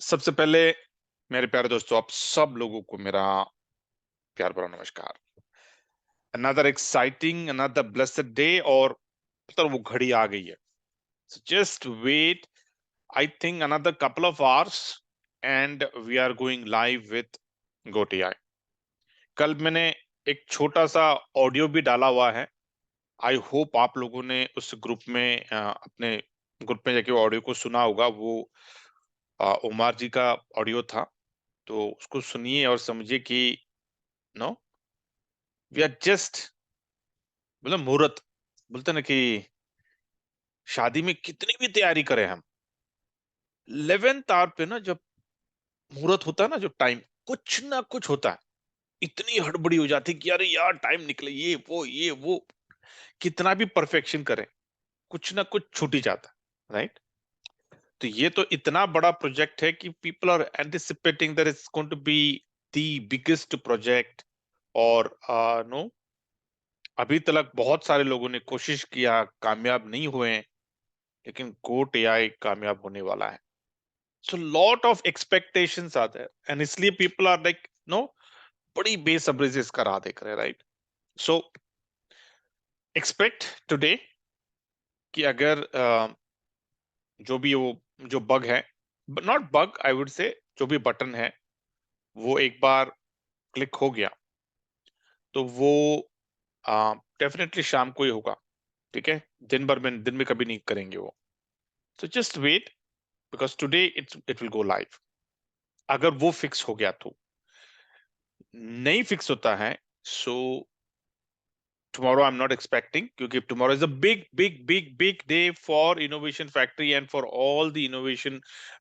सबसे पहले मेरे प्यारे दोस्तों, आप सब लोगों को मेरा प्यार भरा नमस्कार। Another exciting, another blessed day, और मतलब वो घड़ी आ गई है। So just wait. I think another couple of hours and we are going live with GoTI. कल मैंने एक छोटा सा ऑडियो भी डाला हुआ है। आई होप आप लोगों ने उस ग्रुप में अपने ग्रुप में जाके ऑडियो को सुना होगा। वो उमर जी का ऑडियो था, तो उसको सुनिए और समझिए कि नो वी आर जस्ट मतलब मुहूर्त बोलते ना कि शादी में कितनी भी तैयारी करें हम, 11th आवर पे ना जब मुहूर्त होता है ना, जो टाइम कुछ ना कुछ होता है, इतनी हड़बड़ी हो जाती है कि अरे यार टाइम निकले, ये वो कितना भी परफेक्शन करें, कुछ ना कुछ छूट ही जाता है, राइट। तो ये तो इतना बड़ा प्रोजेक्ट है कि people are anticipating that it's going to be the biggest project. और नो अभी तक बहुत सारे लोगों ने कोशिश किया, कामयाब नहीं हुए हैं, लेकिन गोट एआई कामयाब होने वाला है। So lot of expectations are there and इसलिए पीपल आर लाइक नो बड़ी बेसब्री से इसका राह देख रहे हैं, राइट। सो एक्सपेक्ट टुडे कि अगर जो भी वो जो बग है, not bug I would say, जो भी बटन है वो एक बार क्लिक हो गया तो वो डेफिनेटली शाम को ही होगा। ठीक है, दिन में कभी नहीं करेंगे वो। So just wait, because today it will go live. अगर वो फिक्स हो गया तो, नहीं फिक्स होता है सो tomorrow I'm not expecting, क्योंकि tomorrow is a big day for Innovation Factory and for all the Innovation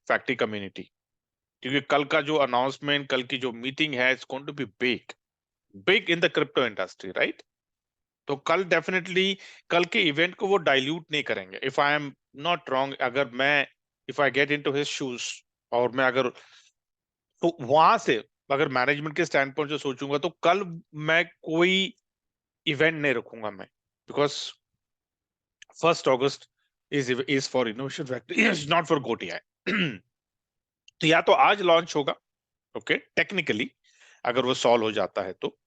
Factory community। क्योंकि कल का जो अनाउंसमेंट, कल की जो मीटिंग है, it's going to be big in the crypto industry, right. तो कल डेफिनेटली कल के इवेंट को वो डाइल्यूट नहीं करेंगे। If I am not wrong, अगर मैं if I get into his shoes, और मैं अगर तो वहां से अगर मैनेजमेंट के स्टैंड पॉइंट से सोचूंगा, तो कल मैं कोई इवेंट नहीं रखूंगा मैं, because 1 August is for innovation factory, is not for goat AI. तो या तो आज लॉन्च होगा, ओके, टेक्निकली अगर वो सॉल्व हो जाता है तो।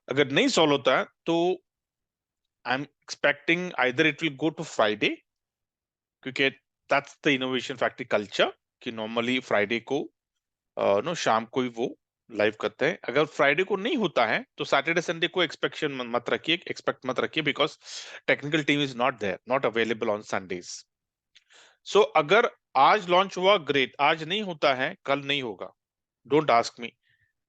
अगर नहीं सॉल्व होता है तो I am expecting either it will go to Friday, क्योंकि that's the innovation factory culture कि नॉर्मली फ्राइडे को नो शाम को ही वो लाइव करते हैं। अगर फ्राइडे को नहीं होता है तो सैटरडे संडे को एक्सपेक्ट मत रखिए, because technical team is not there, not available on Sundays. So अगर आज लॉन्च हुआ, ग्रेट। आज नहीं होता है, कल नहीं होगा, don't ask me.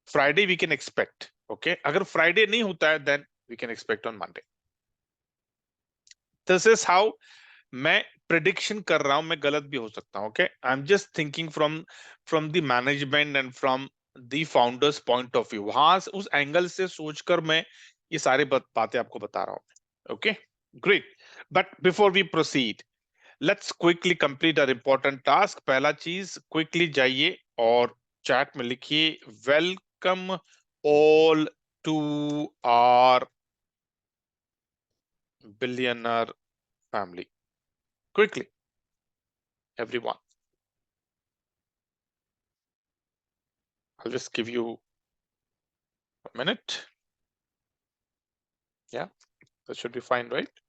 Friday we can expect, okay. अगर फ्राइडे नहीं होता है then we can expect on Monday. This is how मैं प्रिडिक्शन कर रहा हूं। मैं गलत भी हो सकता हूं, okay. I am just thinking from the management and from the founders point of view. वहां उस एंगल से सोचकर मैं ये सारी बातें आपको बता रहा हूं, okay. Great, but before we proceed, let's quickly complete our important task. पहला चीज, क्विकली जाइए और चैट में लिखिए, welcome all to our billionaire family. Quickly everyone, I'll just give you a minute. Yeah, that should be fine, right?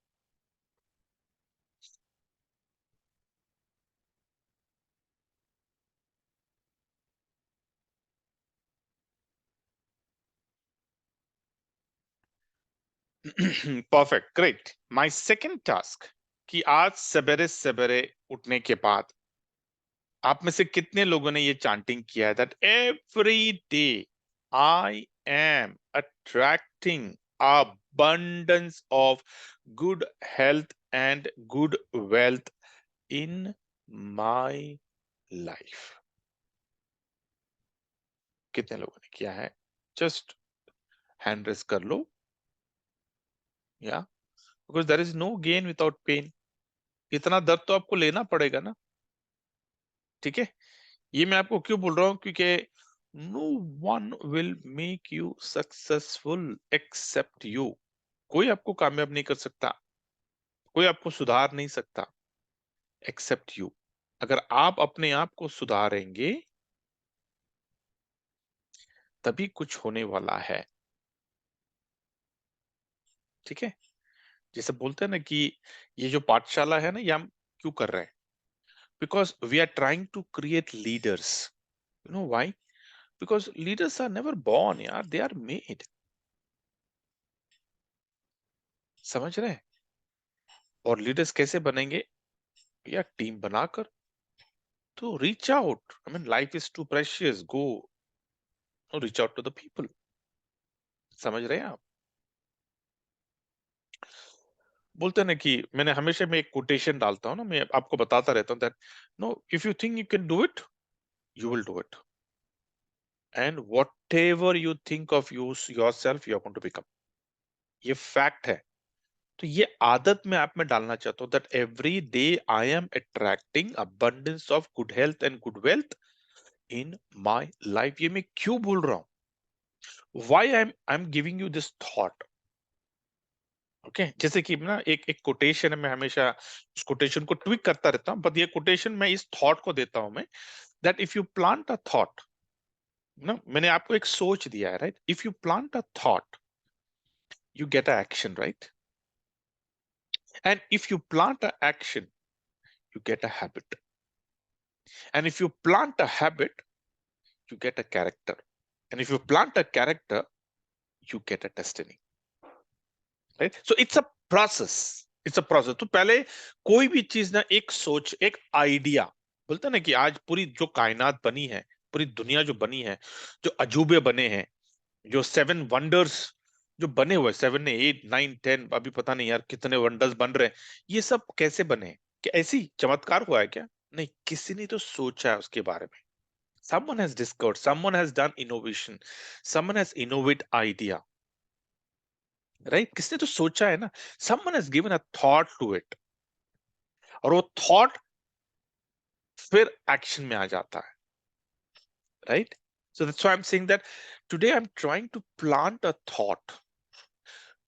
Perfect, great. My second task कि आज सवेरे सवेरे उठने के बाद आप में से कितने लोगों ने ये चांटिंग किया है that every day I am attracting abundance of good health and good wealth in my life। कितने लोगों ने किया है? जस्ट हैंड रेस कर लो, या because there is no gain without pain. इतना दर्द तो आपको लेना पड़ेगा ना, ठीक है। ये मैं आपको क्यों बोल रहा हूं, क्योंकि no one will make you successful except you. कोई आपको कामयाब नहीं कर सकता, कोई आपको सुधार नहीं सकता एक्सेप्ट यू। अगर आप अपने आप को सुधारेंगे तभी कुछ होने वाला है। ठीक है, जैसे बोलते हैं ना कि ये जो पाठशाला है ना, ये हम क्यों कर रहे हैं? Because we are trying to create leaders. You know why? Because leaders are never born यार, दे आर मेड। समझ रहे हैं? और लीडर्स कैसे बनेंगे? या टीम बनाकर। तो reach out, I mean life is too precious, go reach out to the people. समझ रहे हैं आप? बोलते हैं ना कि मैंने हमेशा मैं एक कोटेशन डालता हूं ना, मैं आपको बताता रहता हूं that no, if you think you can do it, you will do it, and whatever you think of yourself, you are going to become. ये फैक्ट है। तो ये आदत मैं आप में डालना चाहता हूं that every day I am attracting abundance of good health and good wealth in my life. ये मैं क्यों बोल रहा हूं? Why I am giving you this thought? Okay, जैसे कि ना एक एक कोटेशन है, मैं हमेशा उस कोटेशन को ट्विक करता रहता हूं, बट ये कोटेशन मैं इस थॉट को देता हूं मैं, that if you plant a thought, ना मैंने आपको एक सोच दिया है, right? If you plant a thought, you get a action, right? And if you plant a action, you get a habit. And if you plant a habit, you get a character. And if you plant a character, you get a destiny. Right? So it's a process. It's a process. तो पहले कोई भी चीज ना, एक सोच, एक idea, बोलते हैं ना कि आज पूरी जो कायनात बनी है, पूरी दुनिया जो बनी है, जो अजूबे बने हैं, जो 7 वंडर्स जो बने हुए, 7 8 9 10, अभी पता नहीं यार कितने वंडर्स बन रहे हैं, ये सब कैसे बने? क्या ऐसी चमत्कार हुआ है क्या? नहीं, किसी ने तो सोचा है उसके बारे में। someone has discovered, someone has done innovation, someone has innovate idea, right? किसने तो सोचा है ना, someone has given a thought to it, और वो थॉट फिर एक्शन में आ जाता है, right? So that's why I'm saying that today I'm trying to plant a thought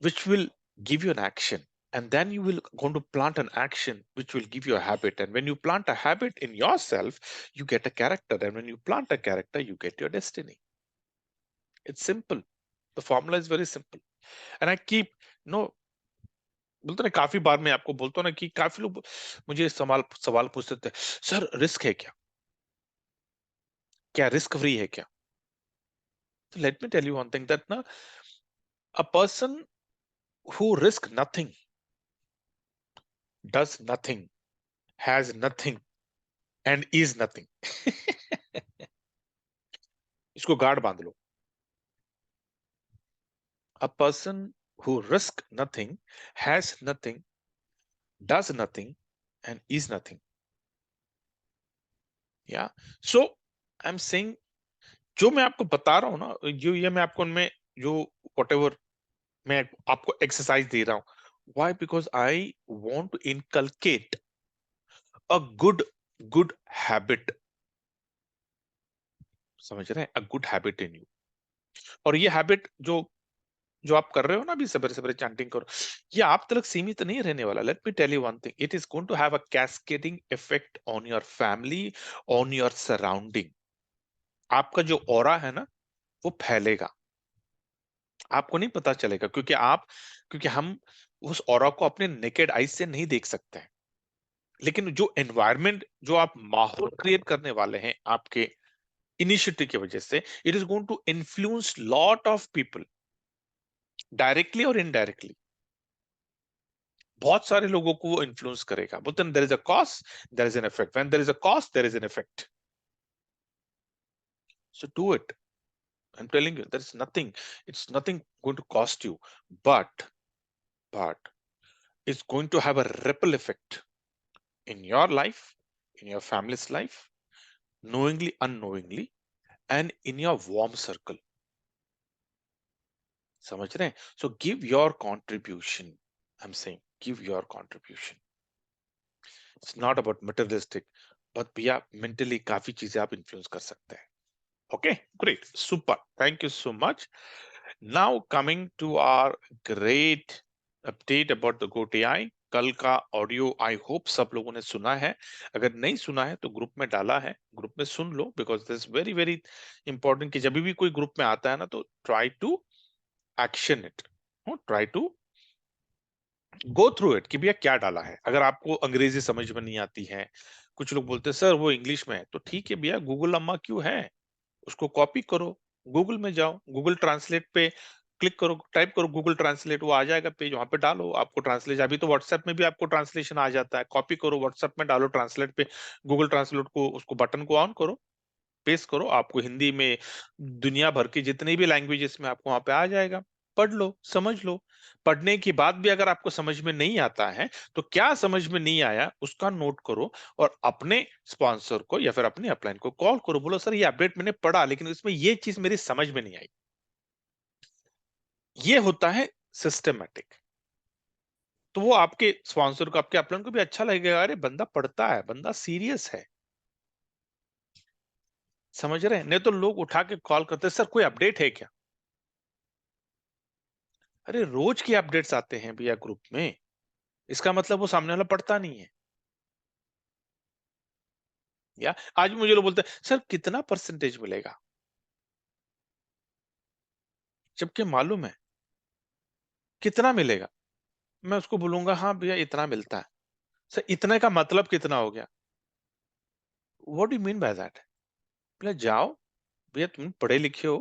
which will give you an action, and then you will going to plant an action which will give you a habit, and when you plant a habit in yourself, you get a character, and when you plant a character, you get your destiny. It's simple. The formula is very simple. And I keep, no, बोलते ना, काफी बार मैं आपको बोलता हूँ ना कि काफी लोग मुझे सवाल सवाल पूछते थे, सर रिस्क है क्या? क्या रिस्क फ्री है क्या? तो let me tell you one thing that ना, a person who risk nothing, does nothing, has nothing, and is nothing. इसको गार्ड बांध लो। A person who risk nothing, has nothing, does nothing, and is nothing. Yeah. So I'm saying, जो मैं आपको बता रहा हूं ना, जो ये मैं आपको उनमें जो whatever मैं आपको एक्सरसाइज दे रहा हूं, why? Because I want to inculcate a good habit. समझ रहे हैं? A good habit in you. और ये हैबिट जो जो आप कर रहे हो ना अभी, सवेरे सवेरे चैंटिंग करो, ये आप तक सीमित नहीं रहने वाला। Let me tell you one thing, it is going to have a cascading effect on your family, on your surrounding. आपका जो ऑरा है ना, वो फैलेगा, आपको नहीं पता चलेगा, क्योंकि हम उस ऑरा को अपने नेकेड आईज से नहीं देख सकते हैं। लेकिन जो एनवायरनमेंट, जो आप माहौल क्रिएट करने वाले हैं आपके इनिशिएटिव की वजह से, it is going to influence lot of people, directly और इनडायरेक्टली। बहुत सारे लोगों को वो इन्फ्लुएंस करेगा। बोलते हैं there is a cause, there is an effect, when there is a cause there is an effect. So do it. I am telling you, there is nothing, it's nothing going to cost you, but it's going to have a ripple effect in your life, in your family's life, knowingly, unknowingly, and in your warm circle. समझ रहे हैं? So give your contribution. I'm saying give your contribution. It's not about materialistic, but भैया mentally काफी चीजें आप influence कर सकते हैं। Okay, great, super. Thank you so much. Now coming to our great update about the GoTI. कल का audio I hope सब लोगों ने सुना है। अगर नहीं सुना है तो ग्रुप में डाला है, ग्रुप में सुन लो, because this very very important कि जब भी कोई ग्रुप में आता है ना तो try to action it, try to go through it कि भैया क्या डाला है। अगर आपको अंग्रेजी समझ में नहीं आती है, कुछ लोग बोलते हैं सर वो इंग्लिश में है, तो ठीक है भैया, गूगल अम्मा क्यों है, उसको कॉपी करो, गूगल में जाओ, गूगल ट्रांसलेट पे क्लिक करो, टाइप करो गूगल ट्रांसलेट, वो आ जाएगा पेज, वहां पे डालो, आपको ट्रांसलेट, अभी तो व्हाट्सएप में भी आपको ट्रांसलेशन आ जाता है, कॉपी करो व्हाट्सएप में डालो ट्रांसलेट पे, गूगल ट्रांसलेट को उसको बटन को ऑन करो, पेस्ट करो, आपको हिंदी में दुनिया भर की जितनी भी लैंग्वेजेस में आपको वहां पे आ जाएगा। पढ़ लो, समझ लो। पढ़ने के बाद भी अगर आपको समझ में नहीं आता है तो क्या समझ में नहीं आया उसका नोट करो, और अपने स्पॉन्सर को या फिर अपने अपलाइन को कॉल करो, बोलो सर ये अपडेट मैंने पढ़ा लेकिन इसमें ये चीज मेरी समझ में नहीं आई। ये होता है सिस्टमेटिक। तो वो आपके स्पॉन्सर को, आपके अपलाइन को भी अच्छा लगेगा, अरे बंदा पढ़ता है, बंदा सीरियस है। समझ रहे हैं? नहीं तो लोग उठा के कॉल करते हैं, सर कोई अपडेट है क्या? अरे रोज की अपडेट्स आते हैं भैया ग्रुप में, इसका मतलब वो सामने वाला पढ़ता नहीं है। या आज मुझे लोग बोलते हैं सर कितना परसेंटेज मिलेगा, जबकि मालूम है कितना मिलेगा। मैं उसको बोलूंगा हाँ भैया इतना मिलता है। सर इतने का मतलब कितना हो गया? What do you mean by that? बोले जाओ भैया, तुम पढ़े लिखे हो,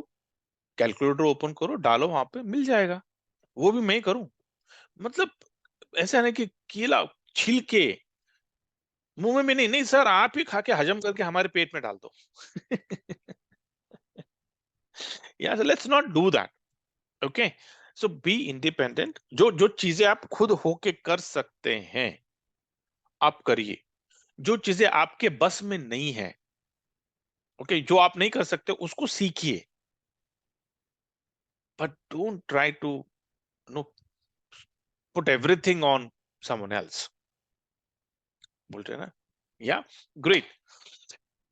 कैलकुलेटर ओपन करो, डालो, वहां पे मिल जाएगा। वो भी मैं ही करूं? मतलब ऐसा नहीं कि केला छील के मुंह में नहीं, नहीं सर आप ही खा के हजम करके हमारे पेट में डाल दो। या let's not do that. Okay, so be independent. जो जो चीजें आप खुद होके कर सकते हैं आप करिए, जो चीजें आपके बस में नहीं है, ओके, जो आप नहीं कर सकते उसको सीखिए, but don't try to no put everything on someone else. बोल रहे हैं ना? या ग्रेट।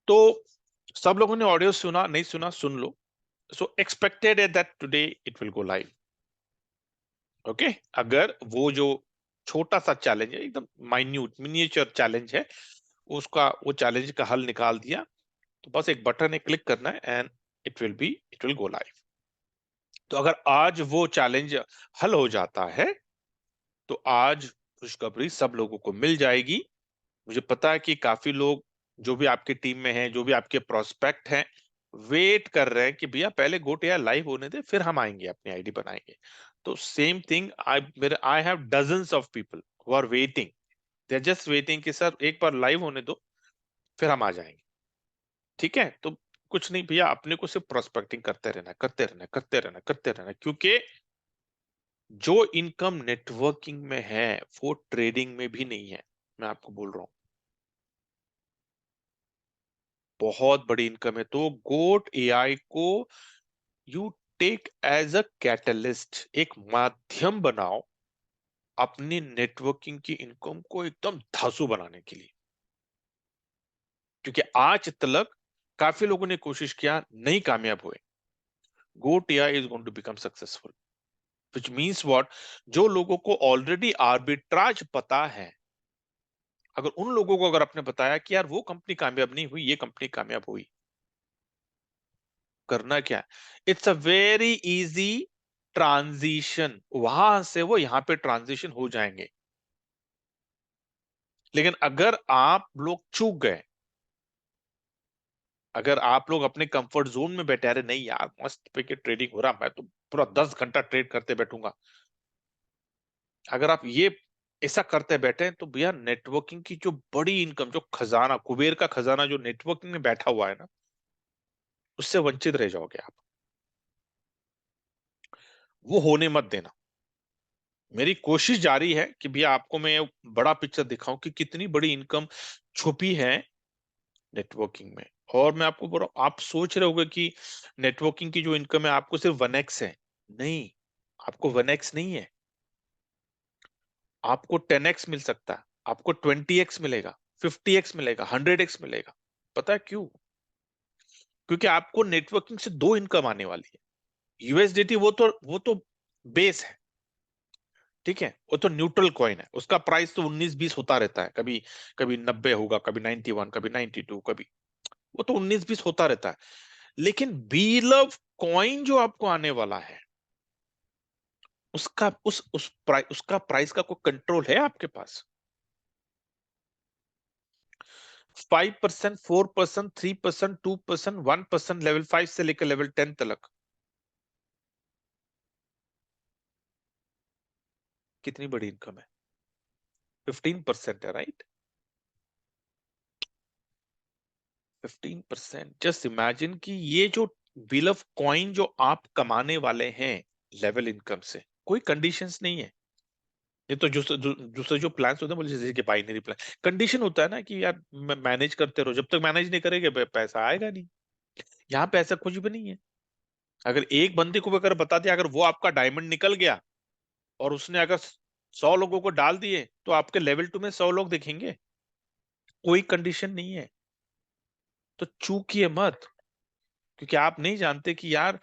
तो सब लोगों ने ऑडियो सुना, नहीं सुना सुन लो। सो एक्सपेक्टेड है that today it will go live. Okay, अगर वो जो छोटा सा चैलेंज है, एकदम माइन्यूट मिनिएचर चैलेंज है, उसका वो चैलेंज का हल निकाल दिया, तो बस एक बटन है, क्लिक करना है and it will go live. तो अगर आज वो चैलेंज हल हो जाता है तो आज खुशखबरी सब लोगों को मिल जाएगी। मुझे पता है कि काफी लोग जो भी आपके टीम में हैं, जो भी आपके प्रोस्पेक्ट हैं, वेट कर रहे हैं कि भैया पहले गोटिया लाइव होने दे फिर हम आएंगे अपनी आईडी बनाएंगे। तो same thing, I have dozens of people who are waiting, they are just waiting कि सर एक बार लाइव होने दो फिर हम आ जाएंगे। ठीक है, तो कुछ नहीं भैया, अपने को सिर्फ प्रोस्पेक्टिंग करते रहना, करते रहना, करते रहना, करते रहना, क्योंकि जो इनकम नेटवर्किंग में है वो ट्रेडिंग में भी नहीं है। मैं आपको बोल रहा हूं, बहुत बड़ी इनकम है। तो गोट एआई को you take as a catalyst, एक माध्यम बनाओ अपनी नेटवर्किंग की इनकम को एकदम धांसू बनाने के लिए। क्योंकि आज तक काफी लोगों ने कोशिश किया, नहीं कामयाब हुए। Goat AI is going to become successful, which means what, जो लोगों को ऑलरेडी आर्बिट्राज पता है, अगर उन लोगों को अगर आपने बताया कि यार वो कंपनी कामयाब नहीं हुई, ये कंपनी कामयाब हुई, करना क्या है, it's a very easy transition, वहां से वो यहां पे ट्रांजिशन हो जाएंगे। लेकिन अगर आप लोग चूक गए, अगर आप लोग अपने कंफर्ट जोन में बैठे, अरे नहीं यार मस्त पे के ट्रेडिंग हो रहा, मैं तो पूरा 10 घंटा ट्रेड करते बैठूंगा, अगर आप ये ऐसा करते बैठे तो भैया नेटवर्किंग की जो बड़ी इनकम, जो खजाना, कुबेर का खजाना जो नेटवर्किंग में बैठा हुआ है ना, उससे वंचित रह जाओगे आप। वो होने मत देना। मेरी कोशिश जारी है कि भैया आपको मैं बड़ा पिक्चर दिखाऊं कि कितनी बड़ी इनकम छुपी है नेटवर्किंग में। और मैं आपको बोल रहा हूं, आप सोच रहे होगे कि नेटवर्किंग की जो इनकम है आपको सिर्फ 1x है। नहीं, आपको 1x नहीं है, आपको 10x मिल सकता है, आपको 20x मिलेगा, 50x मिलेगा, 100x मिलेगा। पता है क्यों? क्योंकि आपको नेटवर्किंग से दो इनकम आने वाली है। यूएसडीटी वो तो बेस है, ठीक है, वो तो न्यूट्रल कॉइन है, उसका प्राइस तो 19-20 होता रहता है, कभी कभी 90 होगा, कभी 91, कभी 92, कभी, वो तो 19-20 होता रहता है। लेकिन बीलव कॉइन जो आपको आने वाला है, उसका उसका प्राइस का कोई कंट्रोल है आपके पास? 5%, 4%, 3%, 2%, 1%, लेवल 5 से लेकर लेवल 10 तक कितनी बड़ी इनकम है? 15% है, राइट? 15%। जस्ट इमेजिन कि ये जो बिल ऑफ कॉइन जो आप कमाने वाले हैं लेवल इनकम से, कोई कंडीशंस नहीं है। ये तो दूसरे जो प्लान्स होते हैं, बोले जैसे कि बाइनरी प्लान, कंडीशन होता है ना कि यार मैनेज करते रहो, जब तक मैनेज नहीं करेंगे पैसा आएगा नहीं। यहाँ पे ऐसा कुछ भी नहीं है। अगर एक बंदे को भी अगर बता दिया, अगर वो आपका डायमंड निकल गया और उसने अगर 100 लोगों को डाल दिए, तो आपके लेवल 2 में 100 लोग दिखेंगे। कोई कंडीशन नहीं है। तो चूकिए मत, क्योंकि आप नहीं जानते कि यार,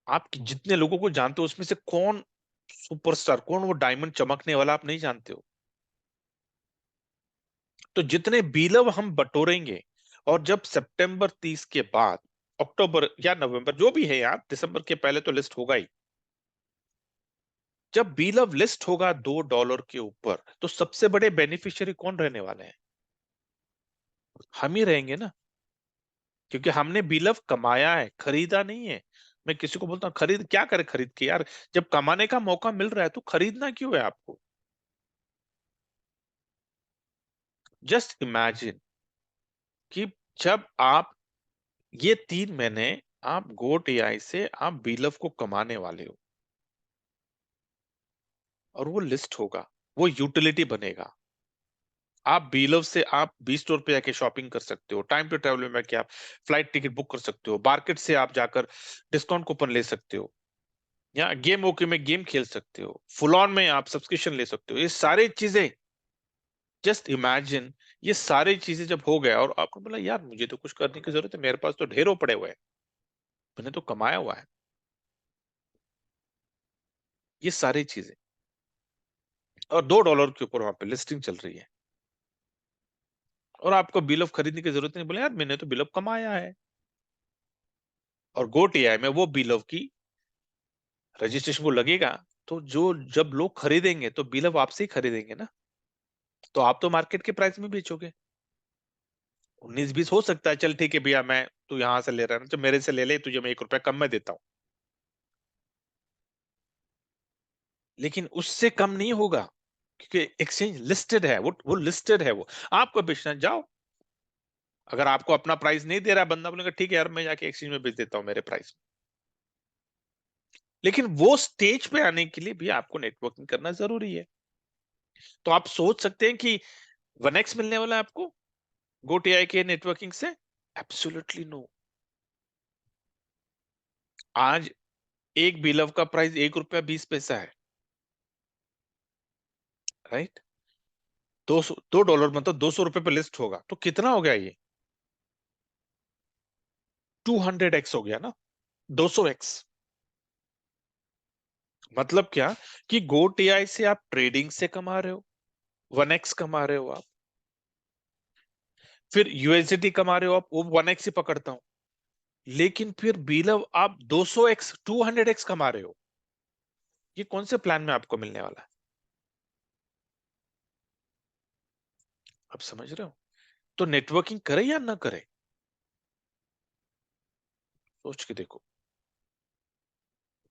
आप जितने लोगों को जानते हो उसमें से कौन सुपरस्टार, कौन वो डायमंड चमकने वाला, आप नहीं जानते हो। तो जितने बीलव हम बटोरेंगे, और जब सितंबर 30 के बाद, अक्टूबर या नवंबर जो भी है यार, दिसंबर के पहले तो लिस्ट होगा ही। जब बीलव लिस्ट होगा $2 के ऊपर, तो सबसे बड़े बेनिफिशियरी कौन रहने वाले हैं? हम ही रहेंगे ना, क्योंकि हमने बीलव कमाया है, खरीदा नहीं है। मैं किसी को बोलता हूँ खरीद, क्या करे खरीद के यार, जब कमाने का मौका मिल रहा है तो खरीदना क्यों है आपको? जस्ट इमेजिन कि जब आप ये 3 महीने आप गोट एआई से आप बीलव को कमाने वाले हो, और वो लिस्ट होगा, वो यूटिलिटी बनेगा। आप बीलव से आप ₹20 पे जाके शॉपिंग कर सकते हो, टाइम टू ट्रैवल में क्या, आप फ्लाइट टिकट बुक कर सकते हो, मार्केट से आप जाकर डिस्काउंट कूपन ले सकते हो, या गेम ओके में गेम खेल सकते हो, फुल ऑन में आप सब्सक्रिप्शन ले सकते हो। ये सारी चीजें, जस्ट इमेजिन, ये सारी चीजें जब हो गया और आपको बोला यार मुझे तो कुछ करने की जरूरत है, मेरे पास तो ढेरों पड़े हुए हैं, मैंने तो कमाया हुआ है, ये सारी चीजें, और $2 के ऊपर वहां पे लिस्टिंग चल रही है, और आपको बिल ऑफ खरीदने की जरूरत नहीं, बोले यार मैंने तो बिल ऑफ कमाया है। और गोट एआई में वो बिल ऑफ की रजिस्ट्रेशन को लगेगा, तो जो जब लोग खरीदेंगे तो बिल ऑफ आपसे ही खरीदेंगे ना, तो आप तो मार्केट के प्राइस में बेचोगे। 19-20 हो सकता है, चल ठीक है भैया, मैं तू यहां से ले रहा है ना, तो मेरे से ले ले, तुझे मैं ₹1 कम में देता हूं, लेकिन उससे कम नहीं होगा, क्योंकि एक्सचेंज लिस्टेड है, वो लिस्टेड है, वो आपको बेचना जाओ। अगर आपको अपना प्राइस नहीं दे रहा है, बंदा बोलेगा ठीक है यार, मैं जाके एक्सचेंज में बेच देता हूँ मेरे प्राइस। लेकिन वो स्टेज पे आने के लिए भी आपको नेटवर्किंग करना जरूरी है। तो आप सोच सकते हैं कि 1x मिलने वाला है आपको गोटीआई के नेटवर्किंग से? Absolutely no. आज एक बिलव का प्राइस ₹1.20 है, राइट? $2 मतलब ₹200 पे लिस्ट होगा, तो कितना हो गया ये? 200x हो गया ना, 200x। मतलब क्या, कि गोटीआई से आप ट्रेडिंग से कमा रहे हो, 1x कमा रहे हो आप, फिर यूएसडी कमा रहे हो आप, वो 1x ही पकड़ता हूं, लेकिन फिर बिलव आप 200x 200x कमा रहे हो। ये कौन से प्लान में आपको मिलने वाला है? आप समझ रहे हो? तो नेटवर्किंग करे या ना करे, सोच के देखो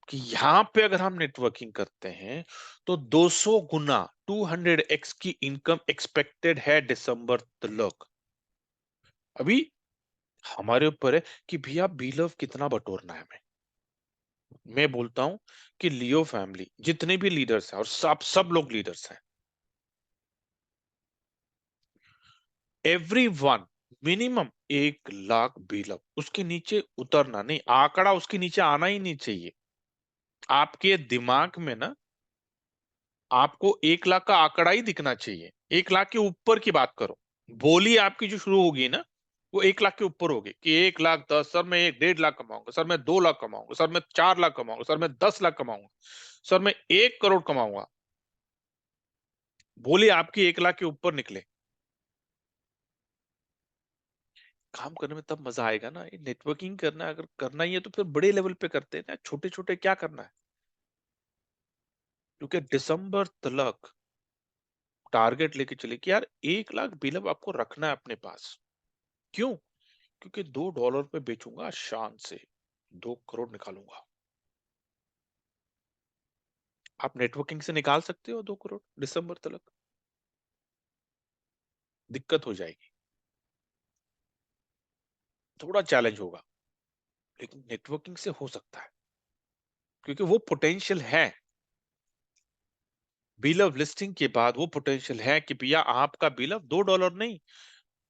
कि यहां पे अगर हम नेटवर्किंग करते हैं, तो 200 गुना 200x की इनकम एक्सपेक्टेड है दिसंबर तक। अभी हमारे ऊपर है कि भैया बिलव कितना बटोरना है हमें। मैं बोलता हूं कि लियो फैमिली जितने भी लीडर्स हैं, और सब लोग लीडर्स हैं, एवरीवन मिनिमम 1 लाख बिलव, उसके नीचे उतरना नहीं, आंकड़ा उसके नीचे आना ही नहीं चाहिए। आपके दिमाग में ना, आपको 1 लाख का आंकड़ा ही दिखना चाहिए, 1 लाख के ऊपर की बात करो। बोली आपकी जो शुरू होगी ना, वो 1 लाख के ऊपर होगी कि 1 लाख 10, सर मैं 1 1.5 लाख कमाऊंगा, सर मैं 2 लाख कमाऊंगा, सर मैं 4 लाख कमाऊंगा, सर मैं 10 लाख कमाऊंगा, सर मैं 1 करोड़ कमाऊंगा। बोलिए आपकी 1 लाख के ऊपर निकले, काम करने में तब मजा आएगा ना। नेटवर्किंग करना अगर करना ही है तो फिर बड़े लेवल पे करते हैं ना, छोटे छोटे क्या करना है। क्योंकि दिसंबर तक टारगेट लेके चले कि यार 1 लाख बिलब आपको रखना है अपने पास। क्यों? क्योंकि $2 पे बेचूंगा शान से 2 करोड़ निकालूंगा। आप नेटवर्किंग से निकाल सकते हो 2 करोड़ दिसंबर तक? दिक्कत हो जाएगी, थोड़ा चैलेंज होगा, लेकिन नेटवर्किंग से हो सकता है क्योंकि वो पोटेंशियल है। बिल ऑफ लिस्टिंग के बाद वो पोटेंशियल है कि भैया आपका बिल ऑफ $2 नहीं,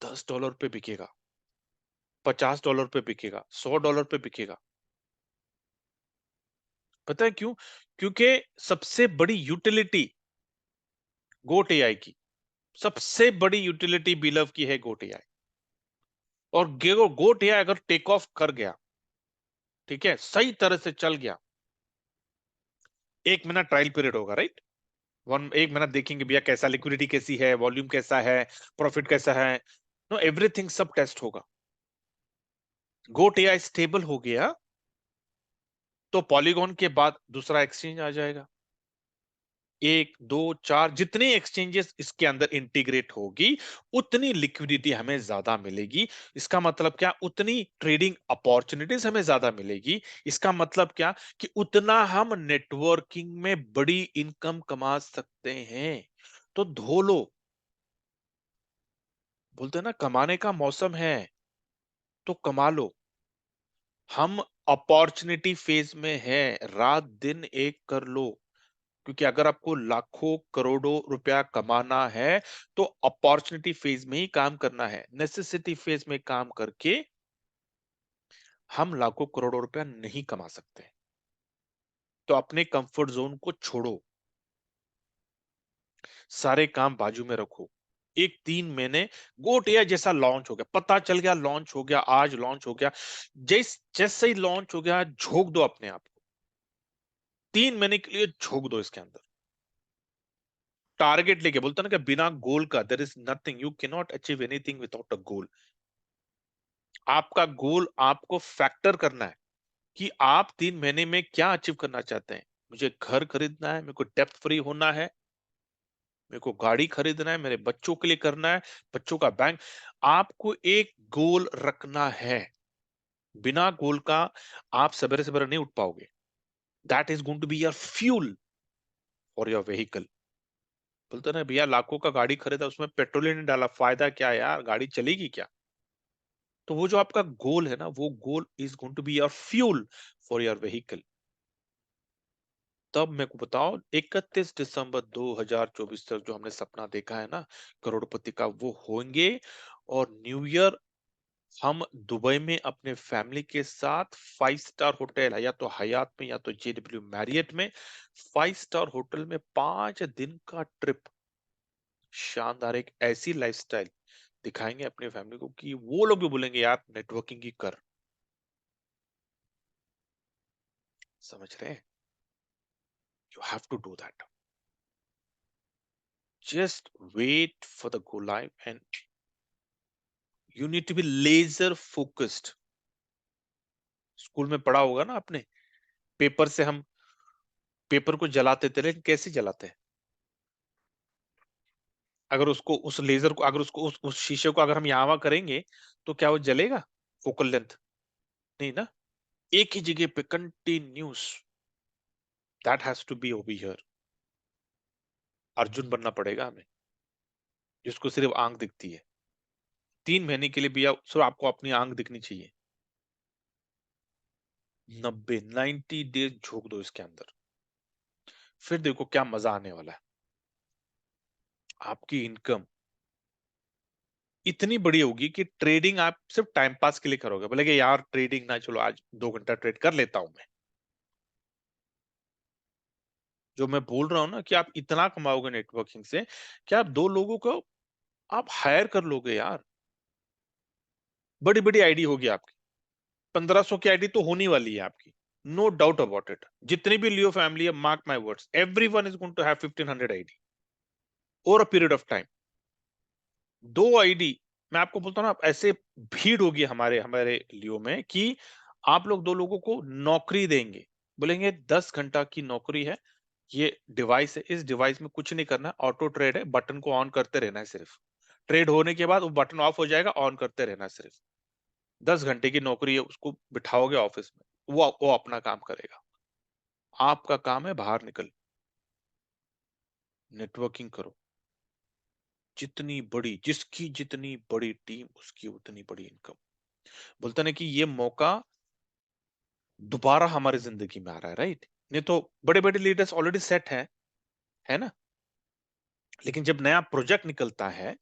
$10 पे बिकेगा, $50 पे बिकेगा, $100 पे बिकेगा। पता है क्यों? क्योंकि सबसे बड़ी यूटिलिटी गोट एआई की, सबसे बड़ी यूटिलिटी बिलव की है गोट एआई। और गोट एआई अगर टेक ऑफ कर गया, ठीक है, सही तरह से चल गया, 1 महीना ट्रायल पीरियड होगा, राइट? 1 महीना देखेंगे भैया कैसा लिक्विडिटी, कैसी है वॉल्यूम, कैसा है प्रॉफिट, कैसा है, नो एवरीथिंग सब टेस्ट होगा। गोट एआई स्टेबल हो गया तो पॉलीगॉन के बाद दूसरा एक्सचेंज आ जाएगा। 1 2 4 जितने एक्सचेंजेस इसके अंदर इंटीग्रेट होगी उतनी लिक्विडिटी हमें ज्यादा मिलेगी। इसका मतलब क्या? उतनी ट्रेडिंग अपॉर्चुनिटीज हमें ज्यादा मिलेगी। इसका मतलब क्या? कि उतना हम नेटवर्किंग में बड़ी इनकम कमा सकते हैं। तो धो लो, बोलते हैं ना कमाने का मौसम है तो कमा लो। हम अपॉर्चुनिटी फेज में हैं, रात दिन एक कर लो। क्योंकि अगर आपको लाखों करोड़ों रुपया कमाना है तो अपॉर्चुनिटी फेज में ही काम करना है। नेसेसिटी फेज में काम करके हम लाखों करोड़ों रुपया नहीं कमा सकते। तो अपने कंफर्ट जोन को छोड़ो, सारे काम बाजू में रखो। एक 3 महीने गोट एआई जैसा लॉन्च हो गया, पता चल गया लॉन्च हो गया, आज लॉन्च हो गया, जैसे ही लॉन्च हो गया झोंक दो अपने आप को, 3 महीने के लिए झोंक दो इसके अंदर। टारगेट लेके, बोलता ना कि बिना गोल का there is nothing, you can not achieve anything without a goal. आपका गोल आपको फैक्टर करना है कि आप 3 महीने में क्या अचीव करना चाहते हैं। मुझे घर खरीदना है, मेरे को डेप्थ फ्री होना है, मेरे को गाड़ी खरीदना है, मेरे बच्चों के लिए करना है, बच्चों का बैंक। आपको एक गोल रखना है। बिना गोल का आप सवेरे सवेरे नहीं उठ पाओगे। That is going to be your fuel for your vehicle. बोलते ना भैया लाखों का गाड़ी खरीदा, उसमें पेट्रोल ही नहीं डाला, फायदा क्या है यार, गाड़ी चलेगी क्या? तो वो जो आपका गोल है ना, वो goal is going to be your fuel for your vehicle. तब मेरे को बताओ 31 दिसंबर 2024 तक जो हमने सपना देखा है ना करोड़पति का, वो होंगे। और न्यू ईयर हम दुबई में अपने फैमिली के साथ 5 स्टार होटल, या तो हयात में या तो जेडब्ल्यू मैरियट में, 5 स्टार होटल में 5 दिन का ट्रिप, शानदार एक ऐसी लाइफस्टाइल दिखाएंगे अपने फैमिली को कि वो लोग भी बोलेंगे यार नेटवर्किंग ही कर। समझ रहे हैं? You have to do that. Just wait for the go live and you need to be laser focused। School में पढ़ा होगा ना आपने, पेपर से हम पेपर को जलाते थे, लेकिन कैसे जलाते हैं? अगर उसको उस लेजर को, अगर उसको उस शीशे को अगर हम यहाँ करेंगे तो क्या वो जलेगा? फोकल लेंथ नहीं ना। एक ही जगह पे continuous, that has to be over here. Arjun बनना पड़ेगा हमें, जिसको सिर्फ आंख दिखती है। 3 महीने के लिए भी सिर्फ आपको अपनी आंख दिखनी चाहिए। 90 डेज झोंक दो इसके अंदर, फिर देखो क्या मजा आने वाला है। आपकी इनकम इतनी बड़ी होगी कि ट्रेडिंग आप सिर्फ टाइम पास के लिए करोगे, बोले कि यार ट्रेडिंग ना, चलो आज 2 घंटा ट्रेड कर लेता हूं मैं। जो मैं बोल रहा हूं ना कि आप इतना कमाओगे नेटवर्किंग से कि आप 2 लोगों को आप हायर कर लोगे यार। बड़ी बड़ी आईडी होगी आपकी, 1500 की आईडी तो होने वाली है आपकी, नो डाउट अबाउट इट। जितनी भी लियो फैमिली है, mark my words, everyone is going to have 1500 ID over a period of time. दो आईडी, मैं आपको बोलता हूँ ना, ऐसे भीड़ होगी हमारे हमारे लियो में कि आप लोग दो लोगों को नौकरी देंगे, बोलेंगे 10 घंटा की नौकरी है, ये डिवाइस है, इस डिवाइस में कुछ नहीं करना, ऑटो ट्रेड है, बटन को ऑन करते रहना है सिर्फ, ट्रेड होने के बाद वो बटन ऑफ हो जाएगा, ऑन करते रहना है सिर्फ। 10 घंटे की नौकरी है, उसको बिठाओगे ऑफिस में, वो अपना काम करेगा, आपका काम है बाहर निकल, नेटवर्किंग करो। जितनी बड़ी, जिसकी जितनी बड़ी टीम उसकी उतनी बड़ी इनकम। बोलते ना कि ये मौका दोबारा हमारी जिंदगी में आ रहा है, राइट? नहीं तो बड़े बड़े लीडर्स ऑलरेडी सेट हैं, है ना? लेकिन जब नया प्रोजेक्ट निकलता है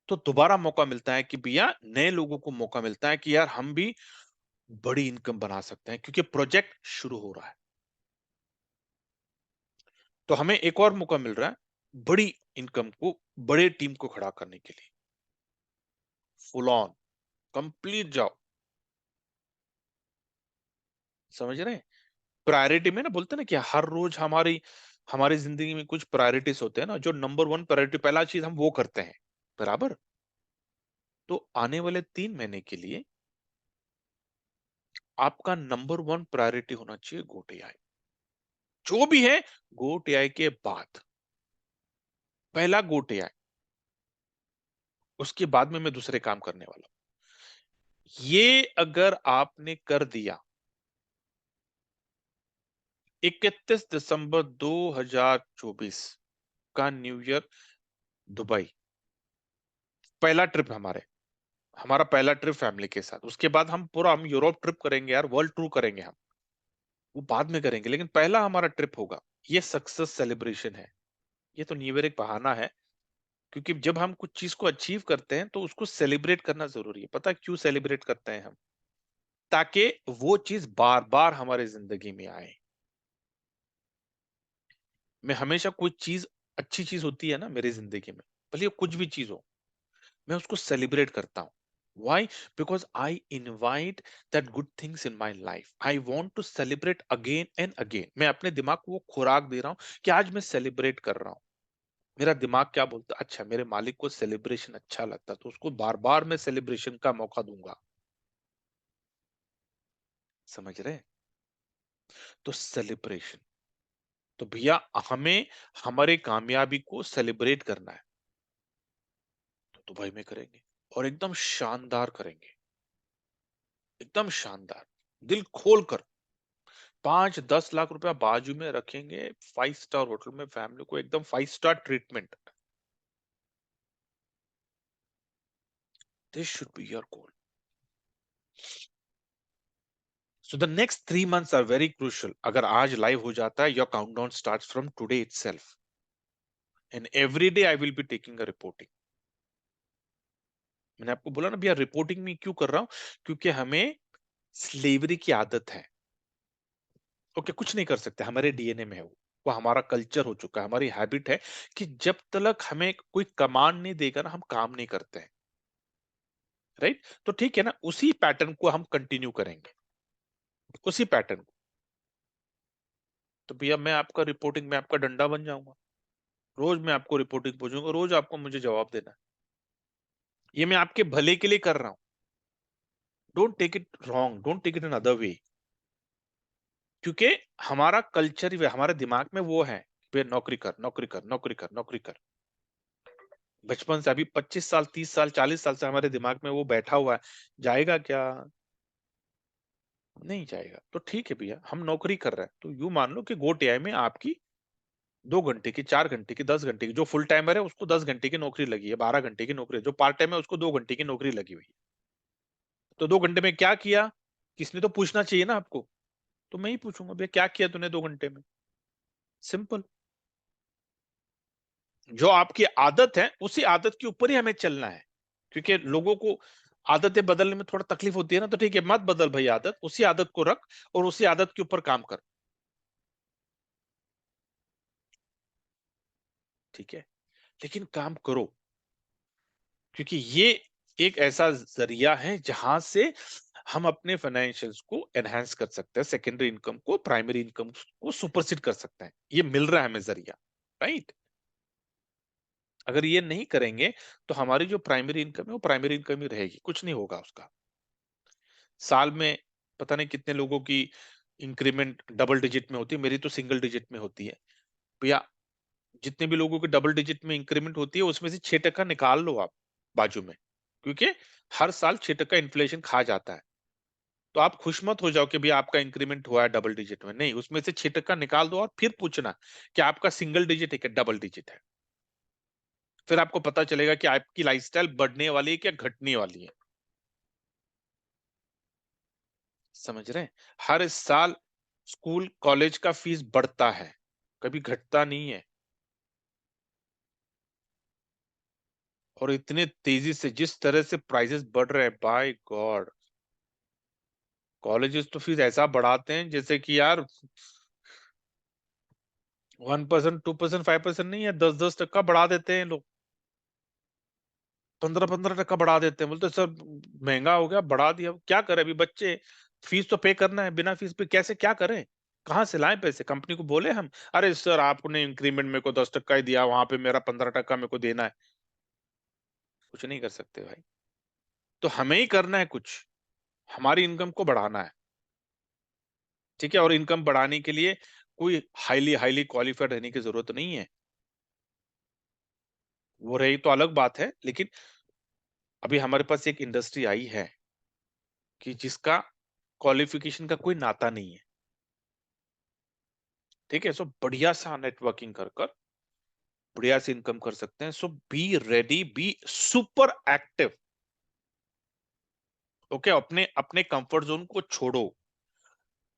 तो दोबारा मौका मिलता है कि भैया, नए लोगों को मौका मिलता है कि यार हम भी बड़ी इनकम बना सकते हैं, क्योंकि प्रोजेक्ट शुरू हो रहा है। तो हमें एक और मौका मिल रहा है बड़ी इनकम को, बड़े टीम को खड़ा करने के लिए। फुल ऑन कंप्लीट जाओ, समझ रहे हैं? प्रायोरिटी में ना, बोलते हैं ना कि हर रोज हमारी हमारी जिंदगी में कुछ प्रायोरिटीज होते हैं ना, जो नंबर वन प्रायोरिटी, पहला चीज हम वो करते हैं, बराबर? तो आने वाले 3 महीने के लिए आपका नंबर वन प्रायोरिटी होना चाहिए गोट एआई। जो भी है, गोट एआई के बाद पहला गोट एआई, उसके बाद में मैं दूसरे काम करने वाला हूं। ये अगर आपने कर दिया, 31 दिसंबर 2024 का न्यू ईयर, दुबई, पहला ट्रिप हमारा पहला ट्रिप फैमिली के साथ। उसके बाद हम यूरोप ट्रिप करेंगे यार, वर्ल्ड टूर करेंगे हम, वो बाद में करेंगे, लेकिन पहला हमारा ट्रिप होगा। ये सक्सेस सेलिब्रेशन है। ये तो न्यू ईयर एक बहाना है, क्योंकि जब हम कुछ चीज को अचीव करते हैं तो उसको सेलिब्रेट करना जरूरी है। पता है क्यों सेलिब्रेट करते हैं हम? ताकि वो चीज बार बार हमारे जिंदगी में आए। मैं हमेशा कोई चीज, अच्छी चीज होती है ना मेरी जिंदगी में, भले कुछ भी चीज हो, मैं उसको सेलिब्रेट करता हूं। Why? Because I invite that good things in my life. I want to celebrate again and again. मैं अपने दिमाग को वो खुराक दे रहा हूं कि आज मैं सेलिब्रेट कर रहा हूं। मेरा दिमाग क्या बोलता है? अच्छा, मेरे मालिक को सेलिब्रेशन अच्छा लगता है, तो उसको बार बार मैं सेलिब्रेशन का मौका दूंगा। समझ रहे हैं? तो सेलिब्रेशन, तो भैया हमें हमारे कामयाबी को सेलिब्रेट करना है, तो दुबई में करेंगे, और एकदम शानदार करेंगे, एकदम शानदार, दिल खोल कर। 5-10 लाख रुपया बाजू में रखेंगे, 5 स्टार होटल में फैमिली को एकदम 5 star treatment. This should be your goal. So the next 3 months are very crucial. अगर आज लाइव हो जाता है, your countdown starts from today itself, and every day I will be taking a reporting. मैंने आपको बोला ना भैया, रिपोर्टिंग में क्यों कर रहा हूं? क्योंकि हमें स्लेवरी की आदत है। ओके, कुछ नहीं कर सकते, हमारे डीएनए में है वो हमारा कल्चर हो चुका है, हमारी हैबिट है कि जब तक हमें कोई कमांड नहीं देगा ना, हम काम नहीं करते हैं, राइट? तो ठीक है ना, उसी पैटर्न को हम कंटिन्यू करेंगे, उसी पैटर्न को। तो भैया, मैं आपका रिपोर्टिंग में आपका डंडा बन जाऊंगा, रोज मैं आपको रिपोर्टिंग पूछूंगा, रोज आपको मुझे जवाब देना है। ये मैं आपके भले के लिए कर रहा हूं। Don't take it wrong, don't take it in other way. क्योंकि हमारा कल्चर, हमारे दिमाग में वो है, भैया नौकरी कर, नौकरी कर, नौकरी कर, नौकरी कर। बचपन से, अभी 25 साल, 30 साल, 40 साल से हमारे दिमाग में वो बैठा हुआ है। जाएगा क्या? नहीं जाएगा। तो ठीक है भैया, हम नौकरी कर रहे हैं, तो यूं मान लो कि गोट एआई में आपकी 2 घंटे की, 4 घंटे की, 10 घंटे की, जो फुल टाइमर है उसको 10 घंटे की नौकरी लगी है, 12 घंटे की नौकरी है, जो पार्ट टाइम है उसको 2 घंटे की नौकरी लगी हुई है। तो 2 घंटे में क्या किया? किसने तो पूछना चाहिए ना आपको। तो मैं ही पूछूंगा, भैया क्या किया तूने 2 घंटे में? सिंपल। जो आपकी आदत है, उसी आदत के ऊपर ही हमें चलना है। क्योंकि लोगों को आदतें बदलने में थोड़ा तकलीफ होती है ना, तो ठीक है, मत बदल भाई आदत, उसी आदत को रख और उसी आदत के ऊपर काम कर। ठीक है, लेकिन काम करो, क्योंकि ये एक ऐसा जरिया है जहां से हम अपने फाइनेंशियल्स को एनहांस कर सकते हैं, सेकेंडरी इनकम को प्राइमरी इनकम को सुपरसीड कर सकते हैं। ये मिल रहा है हमें जरिया, राइट। अगर ये नहीं करेंगे तो हमारी जो प्राइमरी इनकम है वो प्राइमरी इनकम ही रहेगी, कुछ नहीं होगा उसका। साल में पता नहीं कितने लोगों की इंक्रीमेंट डबल डिजिट में होती है, मेरी तो सिंगल डिजिट में होती है भैया। जितने भी लोगों की डबल डिजिट में इंक्रीमेंट होती है उसमें से 6% निकाल लो आप बाजू में, क्योंकि हर साल 6% इन्फ्लेशन खा जाता है। तो आप खुश मत हो जाओ कि भैया आपका इंक्रीमेंट हुआ है डबल डिजिट में, नहीं, उसमें से 6% निकाल दो और फिर पूछना कि आपका सिंगल डिजिट है क्या डबल डिजिट है। फिर आपको पता चलेगा कि आपकी लाइफस्टाइल बढ़ने वाली है क्या घटने वाली है। समझ रहे हैं? हर साल स्कूल कॉलेज का फीस बढ़ता है, कभी घटता नहीं है। और इतने तेजी से जिस तरह से प्राइसेस बढ़ रहे हैं, बाय गॉड, कॉलेजेस तो फीस ऐसा बढ़ाते हैं जैसे कि यार 1%, 2%, 5% नहीं है, 10-10% बढ़ा देते हैं लोग, 15-15% बढ़ा देते हैं। बोलते सर महंगा हो गया, बढ़ा दिया, क्या करें अभी बच्चे, फीस तो पे करना है, बिना फीस पे कैसे क्या करें, कहाँ से लाएं पैसे, कंपनी को बोले हम, अरे सर आपने इंक्रीमेंट मेरे को 10% ही दिया, वहां पे मेरा 15% मेरे को देना है। कुछ नहीं कर सकते भाई। तो हमें ही करना है कुछ, हमारी इनकम को बढ़ाना है, ठीक है। और इनकम बढ़ाने के लिए कोई हाईली हाईली क्वालिफाइड रहने की जरूरत नहीं है, वो रही तो अलग बात है। लेकिन अभी हमारे पास एक इंडस्ट्री आई है कि जिसका क्वालिफिकेशन का कोई नाता नहीं है, ठीक है। सो बढ़िया सा नेटवर्किंग कर कर बढ़िया से इनकम कर सकते हैं। So be ready, be super active, okay. अपने अपने कंफर्ट जोन को छोड़ो।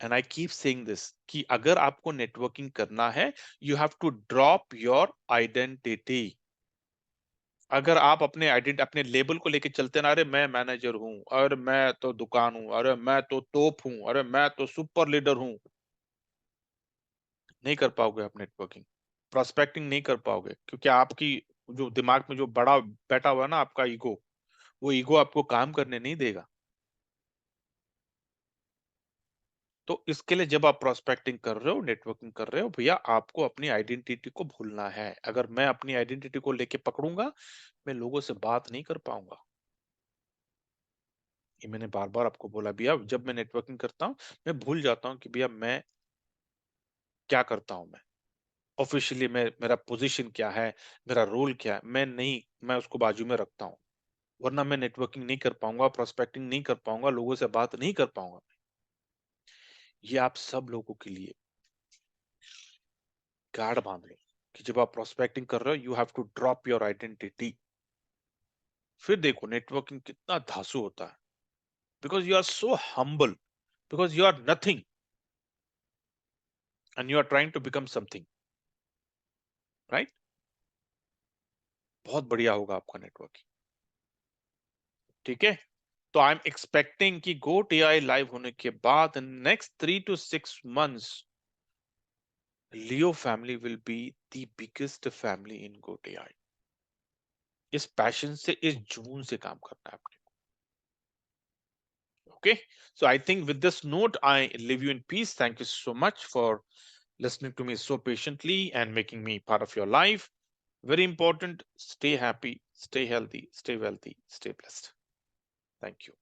And I keep saying this कि अगर आपको नेटवर्किंग करना है, you have to drop your identity. अगर आप अपने आइडेंटिटी, अपने लेबल को लेके चलते ना, अरे मैं मैनेजर हूं, अरे मैं तो दुकान हूं, अरे मैं तो तोप हूं, अरे मैं तो सुपर लीडर हूं, नहीं कर पाओगे आप नेटवर्किंग, प्रोस्पेक्टिंग नहीं कर पाओगे, क्योंकि आपकी जो दिमाग में जो बड़ा बैठा हुआ है ना आपका ईगो, वो ईगो आपको काम करने नहीं देगा। तो इसके लिए जब आप प्रोस्पेक्टिंग कर रहे हो, नेटवर्किंग कर रहे हो भैया, आपको अपनी आइडेंटिटी को भूलना है। अगर मैं अपनी आइडेंटिटी को लेके पकड़ूंगा, मैं लोगों से बात नहीं कर पाऊंगा। ये मैंने बार बार आपको बोला भैया, जब मैं नेटवर्किंग करता हूँ मैं भूल जाता हूँ कि भैया मैं क्या करता हूँ, मैं ऑफिशियली मैं, मेरा पोजीशन क्या है, मेरा रोल क्या है, मैं नहीं, मैं उसको बाजू में रखता हूँ। वरना मैं नेटवर्किंग नहीं कर पाऊंगा, प्रोस्पेक्टिंग नहीं कर पाऊंगा, लोगों से बात नहीं कर पाऊंगा। ये आप सब लोगों के लिए गार्ड बांध लो कि जब आप प्रोस्पेक्टिंग कर रहे हो, you have to drop your identity. फिर देखो नेटवर्किंग कितना धांसू होता है, because you are so humble, because you are nothing and you are trying to become something, right. बहुत बढ़िया होगा आपका नेटवर्किंग, ठीक है। तो आई एम एक्सपेक्टिंग कि गो टीआई लाइव होने के बाद next 3 to 6 months, Leo family will be the biggest family in go TI. इस पैशन से, इस जुनून से काम करना है आपने, okay? So I think with this note I leave you in peace. Thank you so much for listening to me so patiently and making me part of your life. Very important, stay happy, stay healthy, stay wealthy, stay blessed. Thank you.